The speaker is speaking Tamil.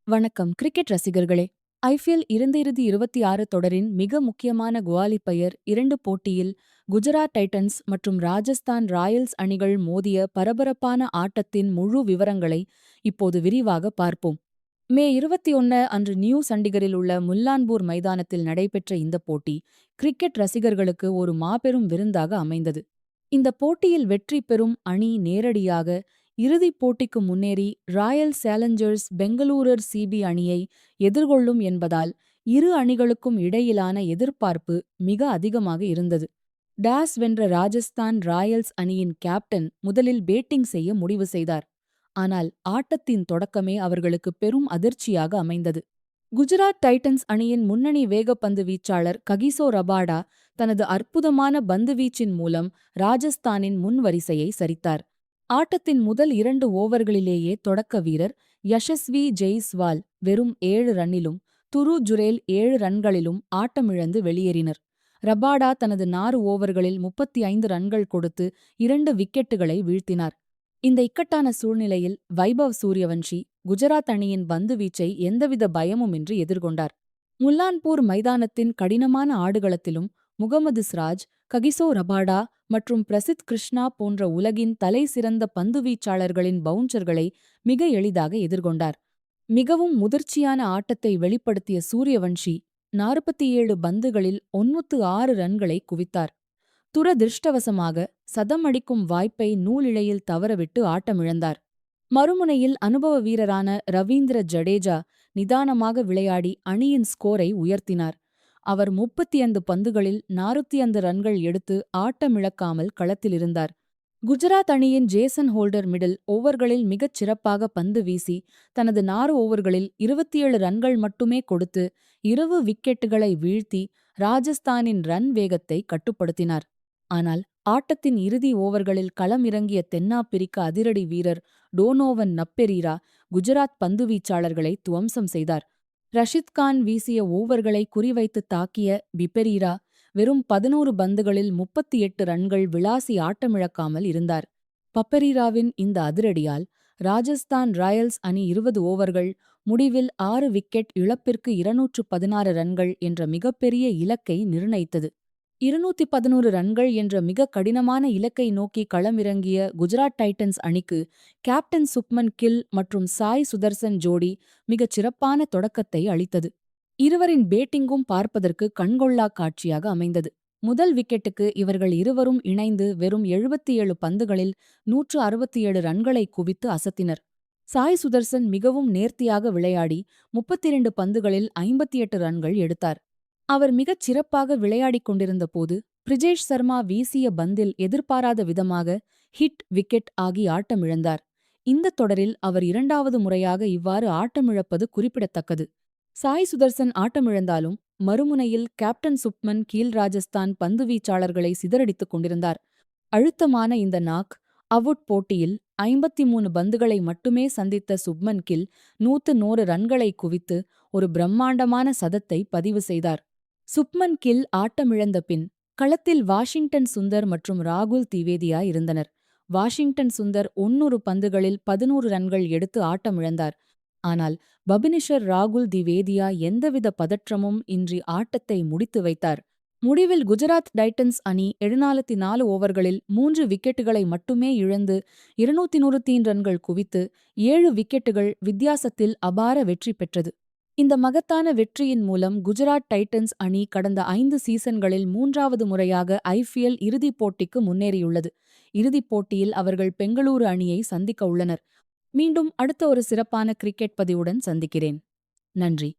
வணக்கம் கிரிக்கெட் ரசிகர்களே. ஐபிஎல் 2026 தொடரின் மிக முக்கியமான குவாலிஃபயர் 2 போட்டியில் குஜராத் டைட்டன்ஸ் மற்றும் ராஜஸ்தான் ராயல்ஸ் அணிகள் மோதிய பரபரப்பான ஆட்டத்தின் முழு விவரங்களை இப்போது விரிவாக பார்ப்போம். மே 21 அன்று நியூ சண்டிகரில் உள்ள முல்லான்பூர் மைதானத்தில் நடைபெற்ற இந்த போட்டி கிரிக்கெட் ரசிகர்களுக்கு ஒரு மாபெரும் விருந்தாக அமைந்தது. இந்த போட்டியில் வெற்றி பெறும் அணி நேரடியாக இறுதிப் போட்டிக்கு முன்னேறி ராயல் சேலஞ்சர்ஸ் பெங்களூரர் சிபி அணியை எதிர்கொள்ளும் என்பதால் இரு அணிகளுக்கும் இடையிலான எதிர்பார்ப்பு மிக அதிகமாக இருந்தது. டாஸ் வென்ற ராஜஸ்தான் ராயல்ஸ் அணியின் கேப்டன் முதலில் பேட்டிங் செய்ய முடிவு செய்தார். ஆனால் ஆட்டத்தின் தொடக்கமே அவர்களுக்கு பெரும் அதிர்ச்சியாக அமைந்தது. குஜராத் டைட்டன்ஸ் அணியின் முன்னணி வேகப்பந்து வீச்சாளர் ககிசோ ரபாடா தனது அற்புதமான பந்துவீச்சின் மூலம் ராஜஸ்தானின் முன்வரிசையை சரித்தார். ஆட்டத்தின் முதல் 2 ஓவர்களிலேயே தொடக்க வீரர் யஷஸ்வி ஜெய்ஸ்வால் வெறும் 7 ரன்னிலும் துரு ஜுரேல் 7 ரன்களிலும் ஆட்டமிழந்து வெளியேறினர். ரபாடா தனது 4 ஓவர்களில் 35 ரன்கள் கொடுத்து 2 விக்கெட்டுகளை வீழ்த்தினார். இந்த இக்கட்டான சூழ்நிலையில் வைபவ் சூரியவன்ஷி குஜராத் அணியின் பந்துவீச்சை எந்தவித பயமுமின்றி எதிர்கொண்டார். முல்லான்பூர் மைதானத்தின் கடினமான ஆடுகளத்திலும் முகமது சிராஜ், ககிசோ ரபாடா மற்றும் பிரசித் கிருஷ்ணா போன்ற உலகின் தலைசிறந்த பந்துவீச்சாளர்களின் பவுன்சர்களை மிக எளிதாக எதிர்கொண்டார். மிகவும் முதிர்ச்சியான ஆட்டத்தை வெளிப்படுத்திய சூரியவன்ஷி 47 பந்துகளில் 96 ரன்களை குவித்தார். துரதிர்ஷ்டவசமாக சதம் அடிக்கும் வாய்ப்பை நூலிழையில் தவறவிட்டு ஆட்டமிழந்தார். மறுமுனையில் அனுபவ வீரரான ரவீந்திர ஜடேஜா நிதானமாக விளையாடி அணியின் ஸ்கோரை உயர்த்தினார். அவர் 35 பந்துகளில் 45 ரன்கள் எடுத்து ஆட்டமிழக்காமல் களத்திலிருந்தார். குஜராத் அணியின் ஜேசன் ஹோல்டர் மிடில் ஓவர்களில் மிகச் சிறப்பாக பந்து வீசி தனது 4 ஓவர்களில் 27 ரன்கள் மட்டுமே கொடுத்து 2 விக்கெட்டுகளை வீழ்த்தி ராஜஸ்தானின் ரன் வேகத்தை கட்டுப்படுத்தினார். ஆனால் ஆட்டத்தின் இறுதி ஓவர்களில் களமிறங்கிய தென்னாப்பிரிக்க அதிரடி வீரர் டோனோவன் நப்பெரீரா குஜராத் பந்துவீச்சாளர்களை துவம்சம் செய்தார். ரஷித் கான் வீசிய ஓவர்களை குறிவைத்து தாக்கிய பிபெரீரா வெறும் 11 பந்துகளில் 38 ரன்கள் விளாசி ஆட்டமிழக்காமல் இருந்தார். பப்பரீராவின் இந்த அதிரடியால் ராஜஸ்தான் ராயல்ஸ் அணி 20 ஓவர்கள் முடிவில் 6 விக்கெட் இழப்பிற்கு 216 ரன்கள் என்ற மிகப்பெரிய இலக்கை நிர்ணயித்தது. 211 ரன்கள் என்ற மிக கடினமான இலக்கை நோக்கி களமிறங்கிய குஜராத் டைட்டன்ஸ் அணிக்கு கேப்டன் சுப்மன் கில் மற்றும் சாய் சுதர்சன் ஜோடி மிகச் சிறப்பான தொடக்கத்தை அளித்தது. இருவரின் பேட்டிங்கும் பார்ப்பதற்கு கண்கொள்ளா காட்சியாக அமைந்தது. முதல் விக்கெட்டுக்கு இவர்கள் இருவரும் இணைந்து வெறும் 77 பந்துகளில் 167 ரன்களை குவித்து அசத்தினர். சாய் சுதர்சன் மிகவும் நேர்த்தியாக விளையாடி 32 பந்துகளில் 58 ரன்கள் எடுத்தார். அவர் மிகச் சிறப்பாக விளையாடிக் கொண்டிருந்தபோது பிரிஜேஷ் சர்மா வீசிய பந்தில் எதிர்பாராத விதமாக ஹிட் விக்கெட் ஆகி ஆட்டமிழந்தார். இந்த தொடரில் அவர் 2வது முறையாக இவ்வாறு ஆட்டமிழப்பது குறிப்பிடத்தக்கது. சாய் சுதர்சன் ஆட்டமிழந்தாலும் மறுமுனையில் கேப்டன் சுப்மன் கீல் ராஜஸ்தான் பந்துவீச்சாளர்களை சிதறடித்துக் கொண்டிருந்தார். அழுத்தமான இந்த நாக் அவுட் போட்டியில் 53 பந்துகளை மட்டுமே சந்தித்த சுப்மன் கில் 101 ரன்களை குவித்து ஒரு பிரம்மாண்டமான சதத்தை பதிவு செய்தார். சுப்மன் கில் ஆட்டமிழந்த பின் களத்தில் வாஷிங்டன் சுந்தர் மற்றும் ராகுல் திவேதியா இருந்தனர். வாஷிங்டன் சுந்தர் 90 பந்துகளில் 11 ரன்கள் எடுத்து ஆட்டமிழந்தார். ஆனால் பபினிஷர் ராகுல் திவேதியா எந்தவித பதற்றமும் இன்றி ஆட்டத்தை முடித்து வைத்தார். முடிவில் குஜராத் டைட்டன்ஸ் அணி 74 ஓவர்களில் 3 விக்கெட்டுகளை மட்டுமே இழந்து 203 ரன்கள் குவித்து 7 விக்கெட்டுகள் வித்தியாசத்தில் அபார வெற்றி பெற்றது. இந்த மகத்தான வெற்றியின் மூலம் குஜராத் டைட்டன்ஸ் அணி கடந்த 5 சீசன்களில் 3வது முறையாக ஐபிஎல் இறுதிப் போட்டிக்கு முன்னேறியுள்ளது. இறுதிப் போட்டியில் அவர்கள் பெங்களூரு அணியை சந்திக்க உள்ளனர். மீண்டும் அடுத்த ஒரு சிறப்பான கிரிக்கெட் பதிவுடன் சந்திக்கிறேன். நன்றி.